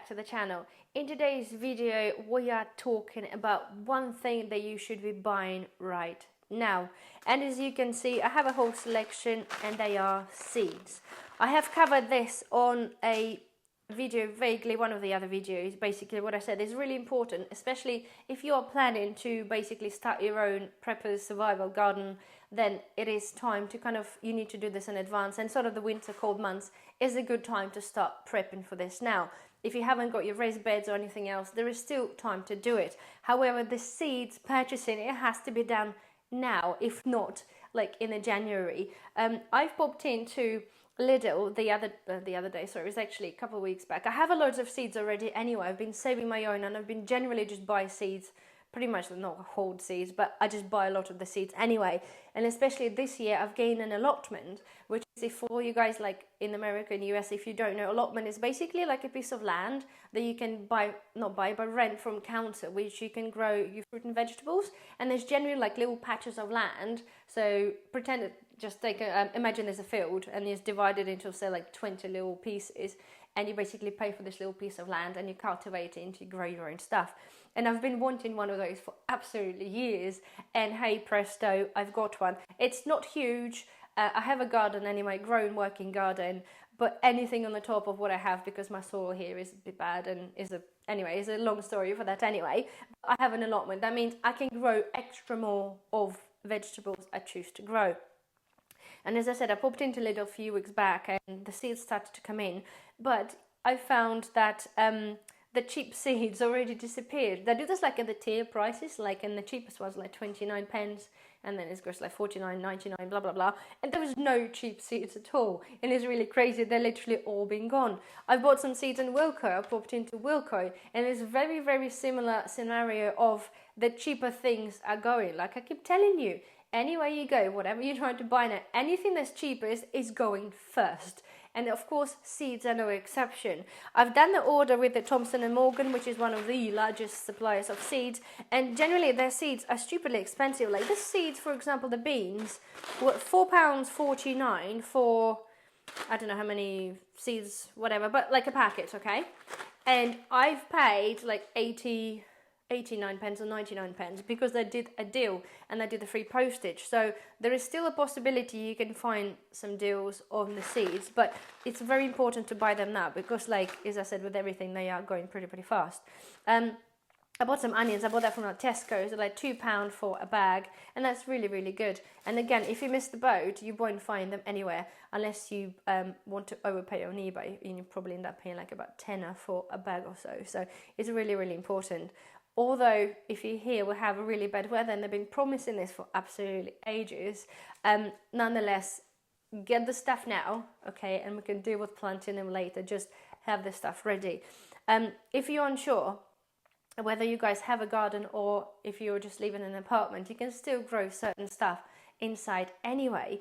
back to the channel. In today's video we are talking about one thing that you should be buying right now, and as you can see I have a whole selection and they are seeds. I have covered this on a video vaguely, one of the other videos. Basically what I said is really important, especially if you are planning to basically start your own preppers survival garden. Then it is time to you need to do this in advance, and sort of the winter cold months is a good time to start prepping for this now. If you haven't got your raised beds or anything else, there is still time to do it. However, the seeds purchasing, it has to be done now, if not like in January. I've popped into Lidl the other day, sorry, it was actually a couple of weeks back. I have a loads of seeds already anyway. I've been saving my own, and I've been generally just buy seeds, pretty much not hold seeds, but I just buy a lot of the seeds anyway. And especially this year I've gained an allotment, which is, if for you guys like in America and US, if you don't know, allotment is basically like a piece of land that you can but rent from council, which you can grow your fruit and vegetables. And there's generally like little patches of land. So pretend it, just take imagine there's a field and it's divided into say like 20 little pieces, and you basically pay for this little piece of land and you cultivate it and you grow your own stuff. And I've been wanting one of those for absolutely years, and hey presto, I've got one. It's not huge. I have a garden anyway, grown working garden, but anything on the top of what I have, because my soil here is a bit bad and is a long story for that anyway. I have an allotment. That means I can grow extra more of vegetables I choose to grow. And as I said, I popped into Lidl a few weeks back and the seeds started to come in, but I found that the cheap seeds already disappeared. They do this like at the tier prices, like, and the cheapest was like 29 pence, and then it goes like 49.99, blah blah blah, and there was no cheap seeds at all. And it's really crazy, they're literally all been gone. I bought some seeds in Wilko. I popped into Wilko, and it's a very, very similar scenario of the cheaper things are going. Like I keep telling you, anywhere you go, whatever you're trying to buy now, anything that's cheapest is going first. And of course, seeds are no exception. I've done the order with the Thompson & Morgan, which is one of the largest suppliers of seeds. And generally, their seeds are stupidly expensive. Like this seeds, for example, the beans, were £4.49 for, I don't know how many seeds, whatever, but like a packet, okay? And I've paid like 89 pence or 99 pence because they did a deal and they did the free postage. So there is still a possibility you can find some deals on the seeds, but it's very important to buy them now because, like as I said, with everything they are going pretty fast. I bought some onions. I bought that from Tesco. So like £2 for a bag, and that's really good. And again, if you miss the boat, you won't find them anywhere unless you want to overpay on eBay, and you probably end up paying like about tenner for a bag or so. So it's really important. Although, if you hear we have a really bad weather, and they've been promising this for absolutely ages, nonetheless, get the stuff now, okay, and we can deal with planting them later. Just have the stuff ready. If you're unsure whether you guys have a garden or if you're just living in an apartment, you can still grow certain stuff inside anyway.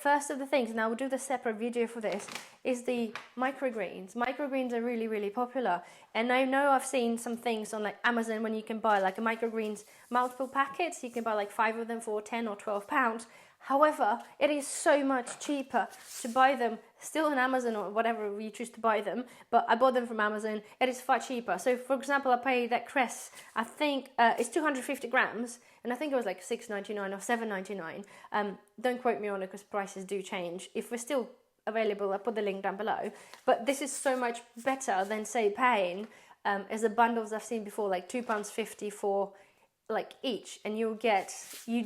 First of the things, and I will do the separate video for this, is the microgreens. Microgreens are really popular, and I know I've seen some things on like Amazon when you can buy like a microgreens multiple packets. You can buy like 5 of them for 10 or 12 pounds. However, it is so much cheaper to buy them still on Amazon or whatever you choose to buy them, but I bought them from Amazon. It is far cheaper. So for example, I paid that cress, I think it's 250 grams, and I think it was like $6.99 or $7.99. Don't quote me on it because prices do change. If we're still available, I'll put the link down below. But this is so much better than say paying as the bundles I've seen before, like £2.50 for like each, and you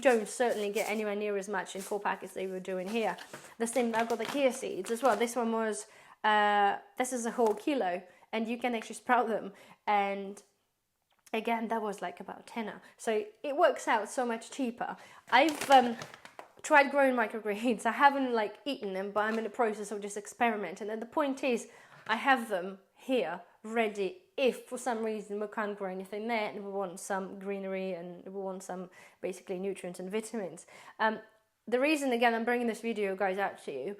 don't certainly get anywhere near as much in 4 packets they were doing here. The same, I've got the chia seeds as well. This one was this is a whole kilo, and you can actually sprout them, and again that was like about tenner. So it works out so much cheaper. I've tried growing microgreens. I haven't like eaten them, but I'm in the process of just experimenting, and the point is I have them here ready if for some reason we can't grow anything there and we want some greenery and we want some basically nutrients and vitamins. The reason again I'm bringing this video guys out to you,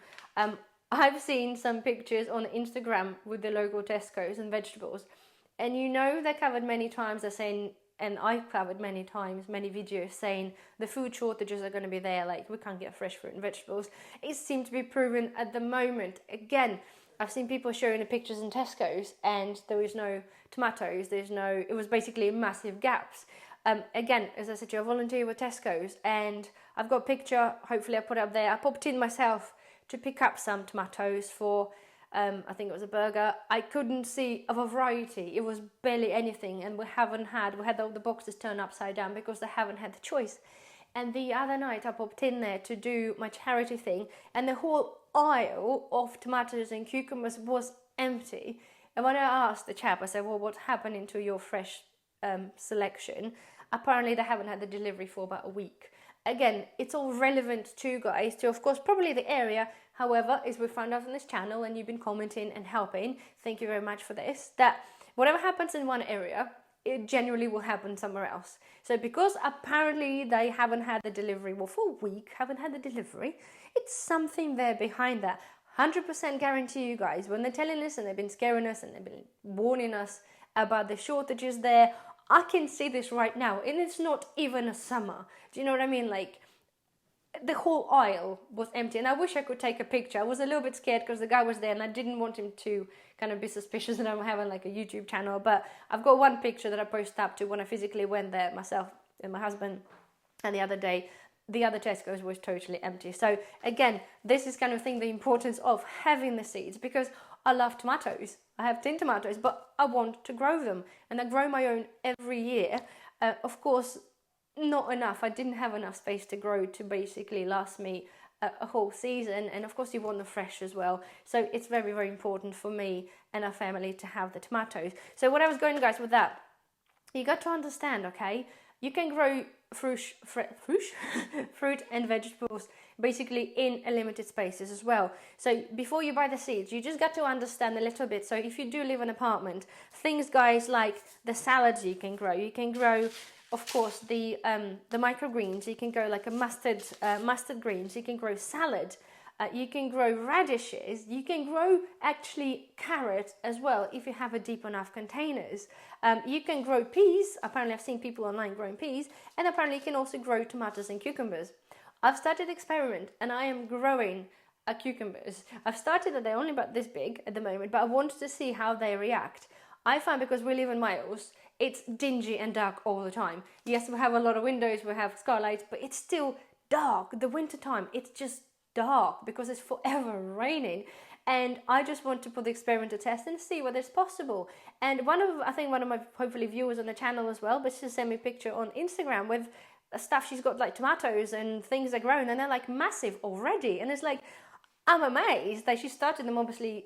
I've seen some pictures on Instagram with the local Tesco's and vegetables, and you know they're covered many times. They're saying, and I've covered many times, many videos saying the food shortages are going to be there, like we can't get fresh fruit and vegetables. It seems to be proven at the moment. Again, I've seen people showing the pictures in Tesco's and there was no tomatoes, it was basically massive gaps. Again, as I said to you, I volunteer with Tesco's and I've got a picture, hopefully I put it up there. I popped in myself to pick up some tomatoes for, I think it was a burger. I couldn't see a variety, it was barely anything, and we had all the boxes turned upside down because they haven't had the choice. And the other night I popped in there to do my charity thing and the whole aisle of tomatoes and cucumbers was empty. And when I asked the chap, I said, well, what's happening to your fresh selection? Apparently they haven't had the delivery for about a week. Again, it's all relevant to guys, to of course probably the area. However, as we found out on this channel and you've been commenting and helping, thank you very much for this, that whatever happens in one area, it generally will happen somewhere else. So because apparently they haven't had the delivery, well, for a week haven't had the delivery, it's something there behind that. 100% guarantee you guys, when they're telling us and they've been scaring us and they've been warning us about the shortages there, I can see this right now, and it's not even a summer. Do you know what I mean? Like, the whole aisle was empty, and I wish I could take a picture. I was a little bit scared because the guy was there and I didn't want him to kind of be suspicious that I'm having like a YouTube channel, but I've got one picture that I posted up to when I physically went there myself and my husband, and the other day the other Tesco's was totally empty. So again, this is kind of thing, the importance of having the seeds, because I love tomatoes. I have 10 tomatoes, but I want to grow them, and I grow my own every year. Of course, not enough. I didn't have enough space to grow to basically last me a whole season, and of course you want them fresh as well. So it's very, very important for me and our family to have the tomatoes. So what I was going, guys, with that, you got to understand, okay, you can grow fruit and vegetables basically in a limited spaces as well. So before you buy the seeds, you just got to understand a little bit. So if you do live in an apartment, things, guys, like the salads you can grow, of course, the microgreens, you can grow like a mustard greens, you can grow salad, you can grow radishes, you can grow actually carrots as well if you have a deep enough containers. You can grow peas. Apparently I've seen people online growing peas, and apparently you can also grow tomatoes and cucumbers. I've started experiment and I am growing cucumbers. I've started that they're only about this big at the moment, but I wanted to see how they react. I find because we live in Wales, it's dingy and dark all the time. Yes, we have a lot of windows, we have skylights, but it's still dark. The winter time, it's just dark because it's forever raining. And I just want to put the experiment to test and see whether it's possible. And I think one of my hopefully viewers on the channel as well, but she sent me a picture on Instagram with stuff. She's got like tomatoes and things are grown and they're like massive already. And it's like, I'm amazed that she started them obviously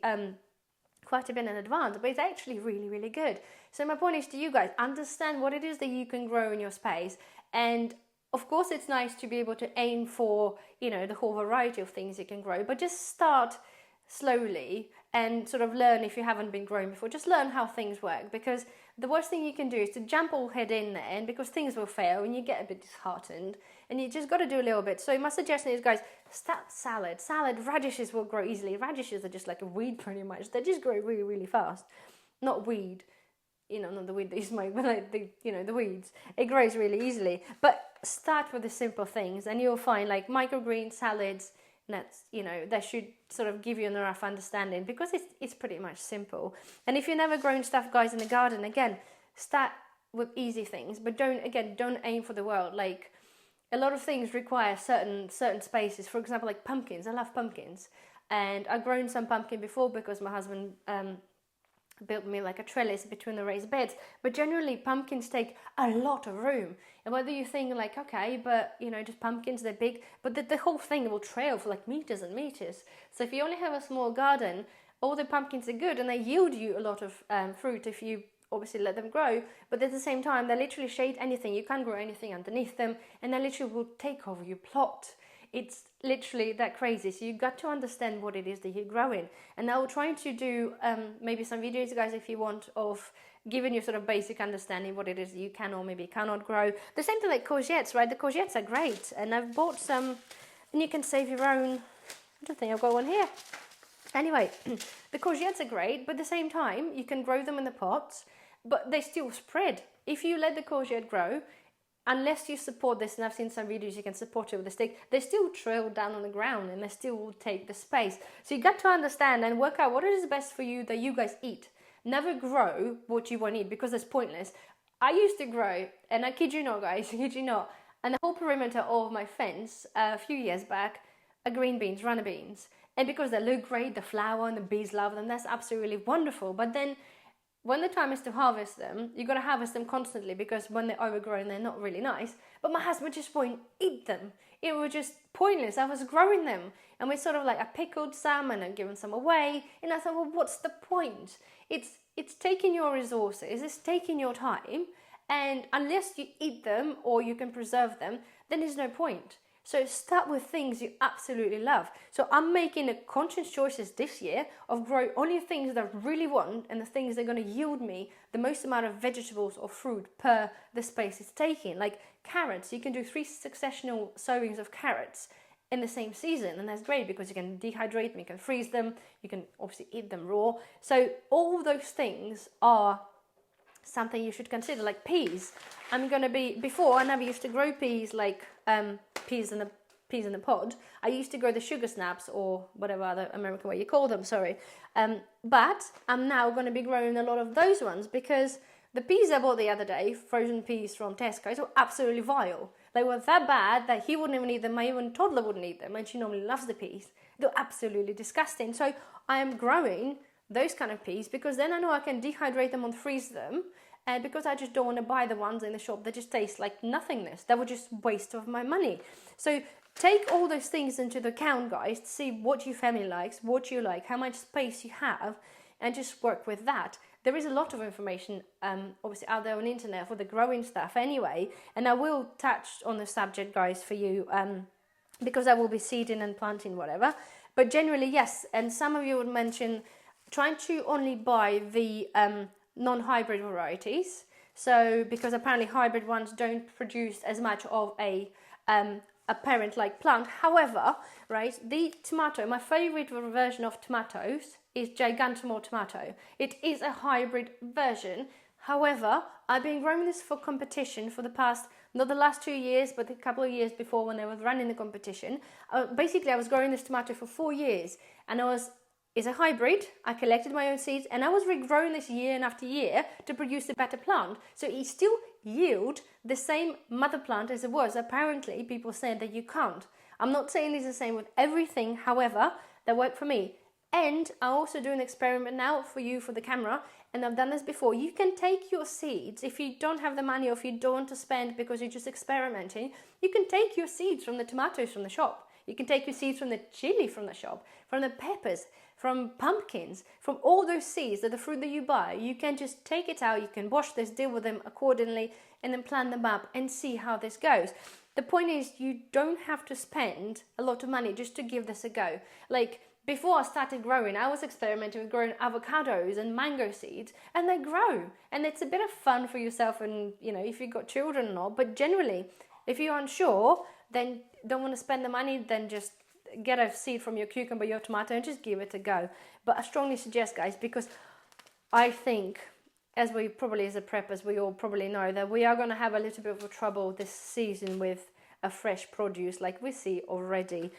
quite a bit in advance, but it's actually really, really good. So my point is to you guys, understand what it is that you can grow in your space. And of course it's nice to be able to aim for, you know, the whole variety of things you can grow, but just start slowly and sort of learn. If you haven't been growing before, just learn how things work, because the worst thing you can do is to jump all head in there, and because things will fail and you get a bit disheartened, and you just got to do a little bit. So my suggestion is, guys, start salad. Radishes will grow easily. Radishes are just like a weed pretty much. They just grow really, really fast. Not weed, you know, not the weed that you smoke, but like the weeds. It grows really easily. But start with the simple things and you'll find like microgreen salads, that's, you know, that should sort of give you an rough understanding, because it's pretty much simple. And if you've never grown stuff, guys, in the garden, again, start with easy things, but don't aim for the world. Like, a lot of things require certain spaces. For example, like pumpkins. I love pumpkins, and I've grown some pumpkin before because my husband built me like a trellis between the raised beds. But generally, pumpkins take a lot of room. And whether you think like, okay, but you know, just pumpkins, they're big, but the whole thing will trail for like meters and meters. So if you only have a small garden, all the pumpkins are good and they yield you a lot of fruit if you obviously let them grow. But at the same time, they literally shade anything. You can't grow anything underneath them, and they literally will take over your plot. It's literally that crazy. So you got to understand what it is that you're growing. And I will try to do maybe some videos, guys, if you want, of giving you sort of basic understanding what it is you can or maybe cannot grow. The same thing like courgettes, right? The courgettes are great, and I've bought some, and you can save your own. I don't think I've got one here. Anyway, the courgettes are great, but at the same time, you can grow them in the pots, but they still spread. If you let the courgette grow, unless you support this, and I've seen some videos you can support it with a stick, they still trail down on the ground and they still will take the space. So you got to understand and work out what is best for you that you guys eat. Never grow what you want to eat because it's pointless. I used to grow, and I kid you not guys, I kid you not, and the whole perimeter of my fence a few years back are green beans, runner beans. And because they look great, the flower and the bees love them, that's absolutely wonderful. But then when the time is to harvest them, you got to harvest them constantly because when they're overgrown, they're not really nice. But my husband just won't eat them. It was just pointless. I was growing them. And we sort of like, I pickled some and I've given some away. And I thought, well, what's the point? It's taking your resources, it's taking your time. And unless you eat them or you can preserve them, then there's no point. So start with things you absolutely love. So I'm making a conscious choices this year of grow only things that I really want and the things that are going to yield me the most amount of vegetables or fruit per the space it's taking. Like carrots, you can do 3 successional sowings of carrots in the same season, and that's great because you can dehydrate them, you can freeze them, you can obviously eat them raw. So all those things are something you should consider. Like peas, before I never used to grow peas like peas in the pod. I used to grow the sugar snaps or whatever other American way you call them, sorry. But I'm now going to be growing a lot of those ones because the peas I bought the other day, frozen peas from Tesco, were absolutely vile. They were that bad that he wouldn't even eat them, my even toddler wouldn't eat them, and she normally loves the peas. They're absolutely disgusting. So I am growing those kind of peas because then I know I can dehydrate them and freeze them. And because I just don't want to buy the ones in the shop that just taste like nothingness. That would just waste of my money. So take all those things into the account, guys, to see what your family likes, what you like, how much space you have, and just work with that. There is a lot of information obviously out there on the internet for the growing stuff anyway. And I will touch on the subject, guys, for you because I will be seeding and planting whatever. But generally, yes. And some of you would mention trying to only buy the non-hybrid varieties. So because apparently hybrid ones don't produce as much of a parent-like plant. However, right, the tomato, my favorite version of tomatoes is Gigantomore tomato. It is a hybrid version. However, I've been growing this for competition for the past, not the last 2 years, but a couple of years before when I was running the competition. Basically, I was growing this tomato for 4 years, and it's a hybrid. I collected my own seeds and I was regrowing this year and after year to produce a better plant. So it still yield the same mother plant as it was. Apparently, people said that you can't. I'm not saying it's the same with everything, however, that worked for me. And I also do an experiment now for you for the camera, and I've done this before. You can take your seeds, if you don't have the money or if you don't want to spend because you're just experimenting, you can take your seeds from the tomatoes from the shop. You can take your seeds from the chili from the shop, from the peppers, from pumpkins, from all those seeds that the fruit that you buy. You can just take it out, you can wash this, deal with them accordingly, and then plant them up and see how this goes. The point is you don't have to spend a lot of money just to give this a go. Like before I started growing, I was experimenting with growing avocados and mango seeds, and they grow. And it's a bit of fun for yourself and, you know, if you've got children or not. But generally, if you're unsure, then don't want to spend the money, then just get a seed from your cucumber, your tomato, and just give it a go. But I strongly suggest, guys, because I think, as we probably as a preppers, we all probably know that we are going to have a little bit of trouble this season with a fresh produce like we see already.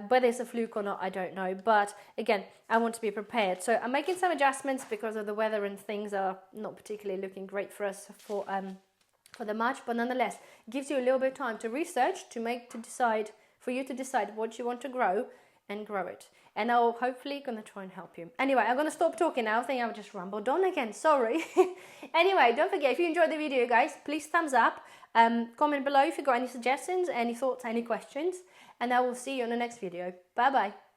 Whether it's a fluke or not, I don't know. But again, I want to be prepared. So I'm making some adjustments because of the weather and things are not particularly looking great for us for the March. But nonetheless, it gives you a little bit of time to research, for you to decide what you want to grow and grow it. And I'll hopefully going to try and help you. Anyway, I'm going to stop talking now. I think I've just rambled on again. Sorry. Anyway, don't forget, if you enjoyed the video, guys, please thumbs up. Comment below if you've got any suggestions, any thoughts, any questions. And I will see you on the next video. Bye-bye.